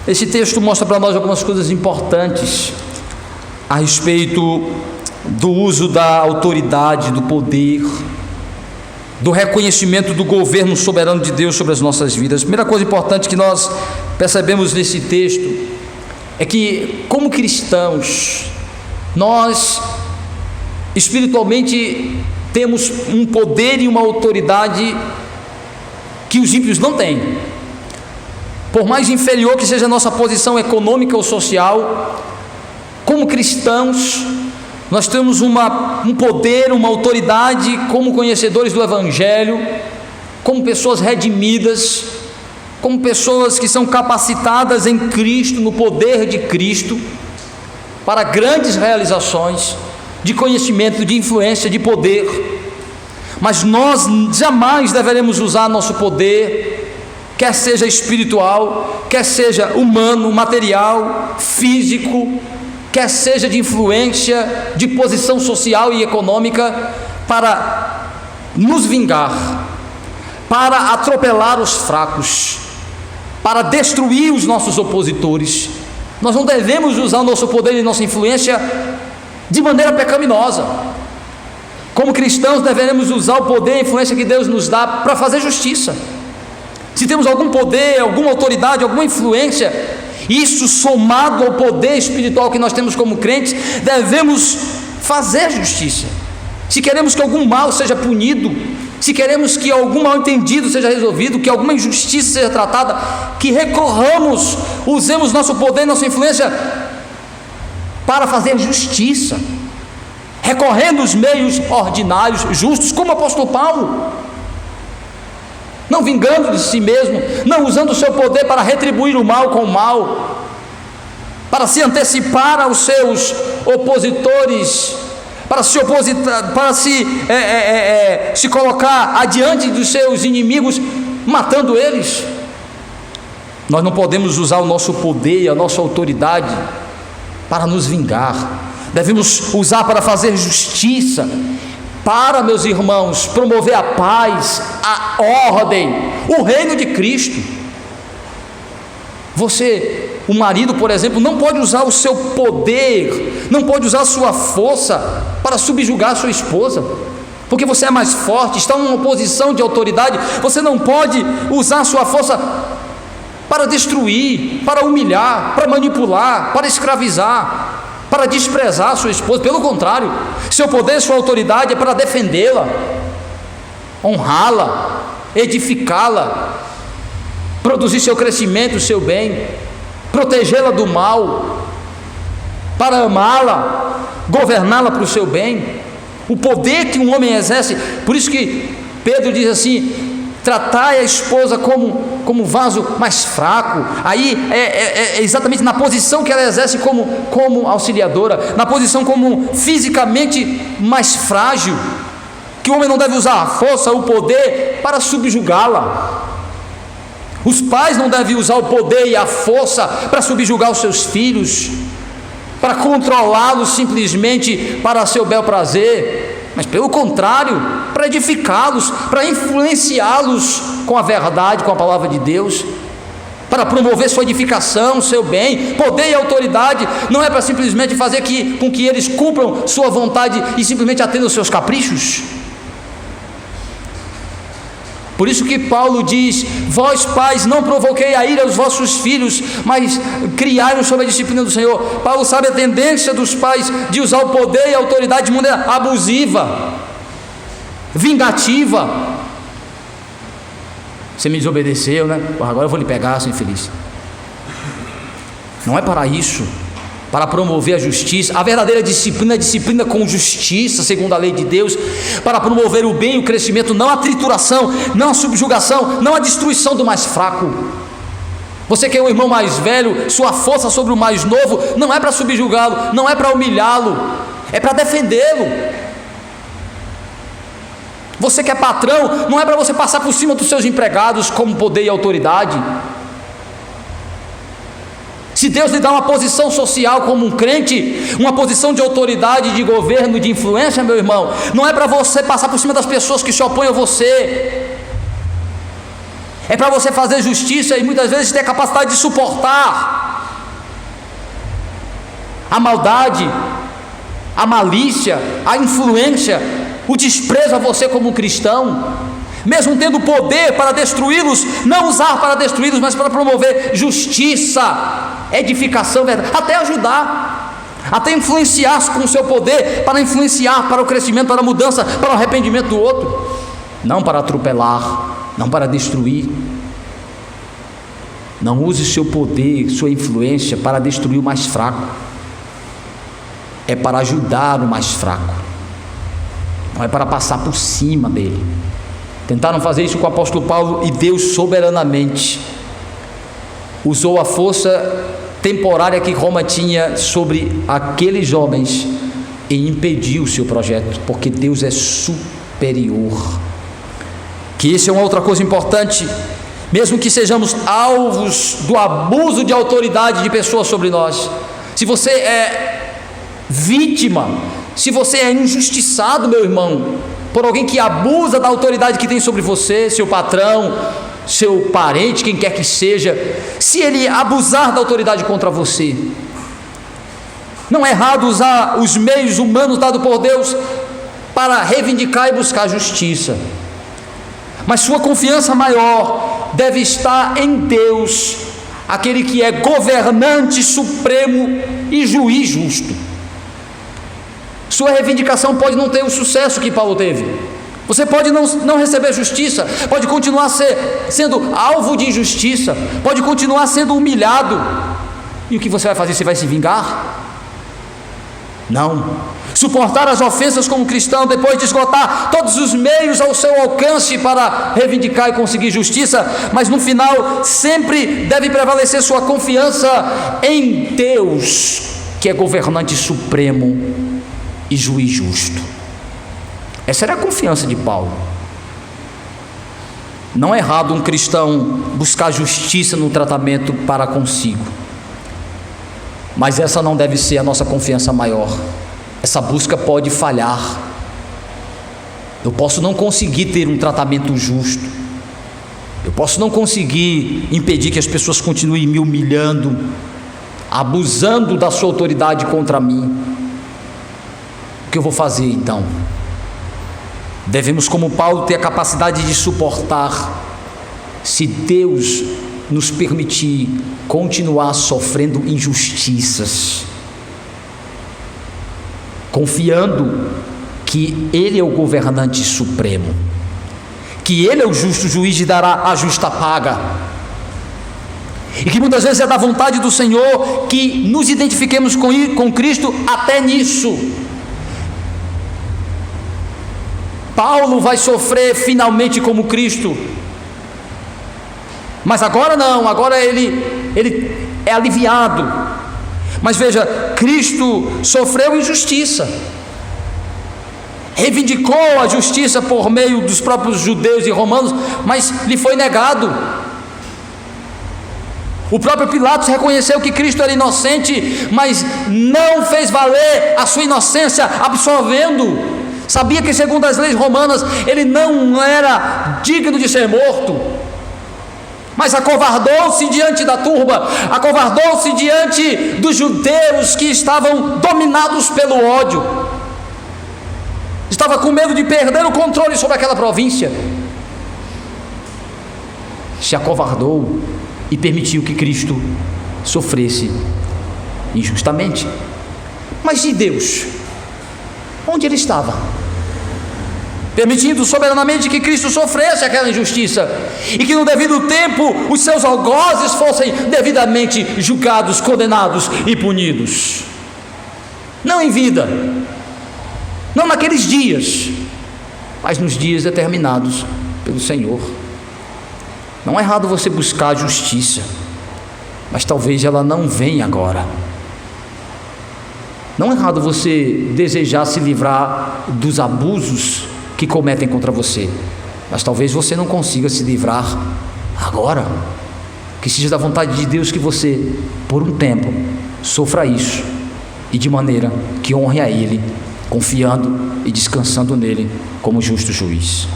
esse texto mostra para nós algumas coisas importantes a respeito do uso da autoridade, do poder, do reconhecimento do governo soberano de Deus sobre as nossas vidas. A primeira coisa importante que nós percebemos nesse texto é que, como cristãos, nós espiritualmente temos um poder e uma autoridade que os ímpios não têm. Por mais inferior que seja a nossa posição econômica ou social, como cristãos, nós temos um poder, uma autoridade, como conhecedores do Evangelho, como pessoas redimidas, como pessoas que são capacitadas em Cristo, no poder de Cristo, para grandes realizações de conhecimento, de influência, de poder. Mas nós jamais deveremos usar nosso poder, quer seja espiritual, quer seja humano, material, físico, quer seja de influência, de posição social e econômica, para nos vingar, para atropelar os fracos, para destruir os nossos opositores. Nós não devemos usar o nosso poder e nossa influência de maneira pecaminosa. Como cristãos, devemos usar o poder e a influência que Deus nos dá para fazer justiça. se temos algum poder, alguma autoridade, alguma influência, isso somado ao poder espiritual que nós temos como crentes, devemos fazer justiça. Se queremos que algum mal seja punido, se queremos que algum mal entendido seja resolvido, que alguma injustiça seja tratada, que recorramos, usemos nosso poder e nossa influência para fazer justiça, recorrendo os meios ordinários, justos, como o apóstolo Paulo, não vingando de si mesmo, não usando o seu poder para retribuir o mal com o mal, para se antecipar aos seus opositores, para se colocar adiante dos seus inimigos, matando eles. Nós não podemos usar o nosso poder e a nossa autoridade para nos vingar, devemos usar para fazer justiça, para, meus irmãos, promover a paz, a ordem, o reino de Cristo. Você, o marido, por exemplo, não pode usar o seu poder, não pode usar a sua força para subjugar a sua esposa, porque você é mais forte, está em uma posição de autoridade. Você não pode usar a sua força para destruir, para humilhar, para manipular, para escravizar, para desprezar a sua esposa. Pelo contrário, seu poder, sua autoridade é para defendê-la, honrá-la, edificá-la, produzir seu crescimento, seu bem, protegê-la do mal, para amá-la, governá-la para o seu bem. O poder que um homem exerce, por isso que Pedro diz assim: tratai a esposa como vaso mais fraco. Aí é exatamente na posição que ela exerce como auxiliadora, na posição como fisicamente mais frágil, que o homem não deve usar a força, o poder para subjugá-la. Os pais não devem usar o poder e a força para subjugar os seus filhos, para controlá-los simplesmente para seu bel prazer, mas pelo contrário, para edificá-los, para influenciá-los com a verdade, com a palavra de Deus, para promover sua edificação, seu bem. Poder e autoridade não é para simplesmente fazer com que eles cumpram sua vontade e simplesmente atendam os seus caprichos. Por isso que Paulo diz: vós pais, não provoquei a ira aos vossos filhos, mas criai-nos sob a disciplina do Senhor. Paulo sabe a tendência dos pais de usar o poder e a autoridade de maneira abusiva, vingativa. Você me desobedeceu, né? Agora eu vou lhe pegar, seu infeliz. Não é para isso, para promover a justiça. A verdadeira disciplina é disciplina com justiça, segundo a lei de Deus, para promover o bem e o crescimento, não a trituração, não a subjugação, não a destruição do mais fraco. Você que é o irmão mais velho, sua força sobre o mais novo não é para subjugá-lo, não é para humilhá-lo, é para defendê-lo. Você que é patrão, não é para você passar por cima dos seus empregados como poder e autoridade. Se Deus lhe dá uma posição social como um crente, uma posição de autoridade, de governo, de influência, meu irmão, não é para você passar por cima das pessoas que se opõem a você, é para você fazer justiça e muitas vezes ter a capacidade de suportar a maldade, a malícia, a influência, o desprezo a você como cristão, mesmo tendo poder para destruí-los, não usar para destruí-los, mas para promover justiça, edificação, até ajudar, até influenciar com o seu poder, para influenciar para o crescimento, para a mudança, para o arrependimento do outro, não para atropelar, não para destruir. Não use seu poder, sua influência para destruir o mais fraco, é para ajudar o mais fraco, não é para passar por cima dele. Tentaram fazer isso com o apóstolo Paulo e Deus soberanamente usou a força temporária que Roma tinha sobre aqueles homens e impediu o seu projeto, porque Deus é superior. Que isso é uma outra coisa importante. Mesmo que sejamos alvos do abuso de autoridade de pessoas sobre nós, se você é vítima, se você é injustiçado, meu irmão, por alguém que abusa da autoridade que tem sobre você, seu patrão, seu parente, quem quer que seja, se ele abusar da autoridade contra você, não é errado usar os meios humanos dados por Deus para reivindicar e buscar justiça, mas sua confiança maior deve estar em Deus, aquele que é governante supremo e juiz justo. Sua reivindicação pode não ter o sucesso que Paulo teve. Você pode não receber justiça, pode continuar sendo alvo de injustiça, pode continuar sendo humilhado. E o que você vai fazer? Você vai se vingar? Não. Suportar as ofensas como cristão, depois de esgotar todos os meios ao seu alcance para reivindicar e conseguir justiça, mas no final sempre deve prevalecer sua confiança em Deus, que é governante supremo e juiz justo. Essa era a confiança de Paulo. Não é errado um cristão buscar justiça no tratamento para consigo, mas essa não deve ser a nossa confiança maior. Essa busca pode falhar. Eu posso não conseguir ter um tratamento justo, eu posso não conseguir impedir que as pessoas continuem me humilhando, abusando da sua autoridade contra mim. O que eu vou fazer então? Devemos, como Paulo, ter a capacidade de suportar, se Deus nos permitir continuar sofrendo injustiças, confiando que Ele é o governante supremo, que Ele é o justo juiz e dará a justa paga, e que muitas vezes é da vontade do Senhor que nos identifiquemos com Cristo até nisso. Paulo vai sofrer finalmente como Cristo, mas agora não, agora ele é aliviado. Mas veja, Cristo sofreu injustiça, reivindicou a justiça por meio dos próprios judeus e romanos, mas lhe foi negado. O próprio Pilatos reconheceu que Cristo era inocente, mas não fez valer a sua inocência absolvendo. Sabia que, segundo as leis romanas, ele não era digno de ser morto, mas acovardou-se diante da turba, acovardou-se diante dos judeus que estavam dominados pelo ódio, estava com medo de perder o controle sobre aquela província. Se acovardou e permitiu que Cristo sofresse injustamente. Mas e Deus? Onde Ele estava? Permitindo soberanamente que Cristo sofresse aquela injustiça, e que no devido tempo os seus algozes fossem devidamente julgados, condenados e punidos. Não em vida, não naqueles dias, mas nos dias determinados pelo Senhor. Não é errado você buscar a justiça, mas talvez ela não venha agora. Não é errado você desejar se livrar dos abusos que cometem contra você, mas talvez você não consiga se livrar agora. Que seja da vontade de Deus que você, por um tempo, sofra isso, e de maneira que honre a Ele, confiando e descansando nele como justo juiz.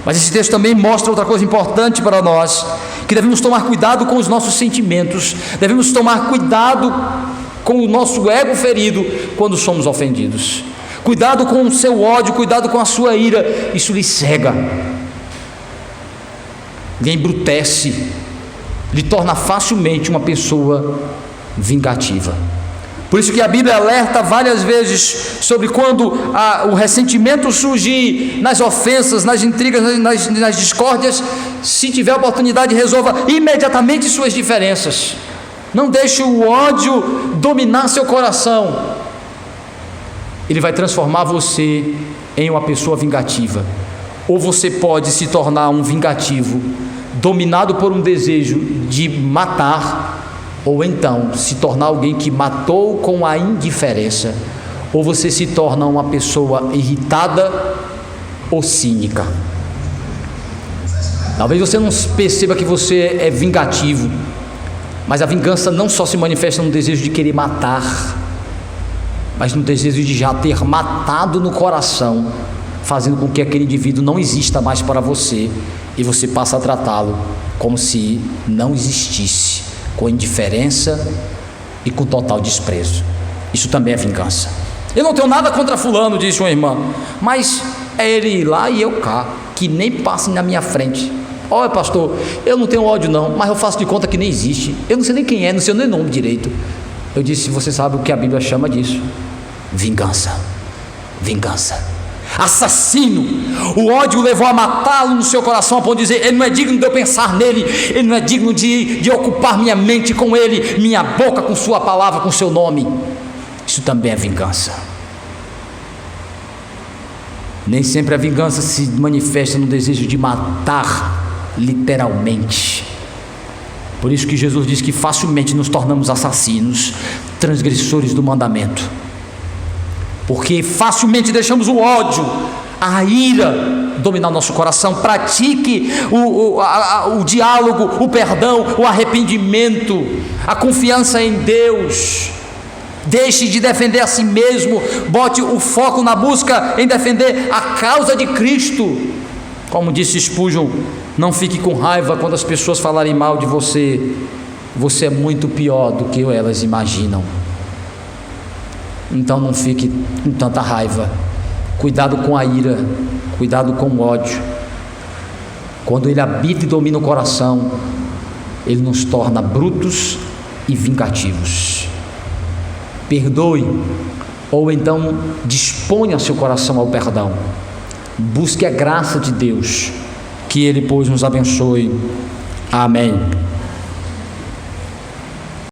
Mas esse texto também mostra outra coisa importante para nós, que devemos tomar cuidado com os nossos sentimentos, devemos tomar cuidado com o nosso ego ferido quando somos ofendidos. Cuidado com o seu ódio, cuidado com a sua ira, isso lhe cega, lhe embrutece, lhe torna facilmente uma pessoa vingativa. Por isso que a Bíblia alerta várias vezes sobre quando o ressentimento surgir nas ofensas, nas intrigas, nas discórdias. Se tiver oportunidade, resolva imediatamente suas diferenças. Não deixe o ódio dominar seu coração. Ele vai transformar você em uma pessoa vingativa. Ou você pode se tornar um vingativo, dominado por um desejo de matar, ou então se tornar alguém que matou com a indiferença, ou você se torna uma pessoa irritada ou cínica. Talvez você não perceba que você é vingativo, mas a vingança não só se manifesta no desejo de querer matar, mas no desejo de já ter matado no coração, fazendo com que aquele indivíduo não exista mais para você, e você passa a tratá-lo como se não existisse, com indiferença e com total desprezo. Isso também é vingança. Eu não tenho nada contra fulano, disse uma irmã, mas é ele ir lá e eu cá, que nem passe na minha frente. Olha, pastor, eu não tenho ódio não, mas eu faço de conta que nem existe. Eu não sei nem quem é, não sei nem o nome direito. Eu disse: você sabe o que a Bíblia chama disso? Vingança. Vingança. Assassino. O ódio levou a matá-lo no seu coração, a ponto de dizer: ele não é digno de eu pensar nele, ele não é digno de ocupar minha mente com ele, minha boca com sua palavra, com seu nome. Isso também é vingança. Nem sempre a vingança se manifesta no desejo de matar, literalmente. Por isso que Jesus diz que facilmente nos tornamos assassinos, transgressores do mandamento, porque facilmente deixamos o ódio, a ira dominar nosso coração. Pratique o diálogo, o perdão, o arrependimento, a confiança em Deus. Deixe de defender a si mesmo, bote o foco na busca em defender a causa de Cristo. Como disse Spurgeon, não fique com raiva quando as pessoas falarem mal de você. Você é muito pior do que elas imaginam. Então não fique com tanta raiva. Cuidado com a ira, cuidado com o ódio. Quando ele habita e domina o coração, ele nos torna brutos e vingativos. Perdoe, ou então disponha seu coração ao perdão. Busque a graça de Deus. Que Ele, pois, nos abençoe. Amém.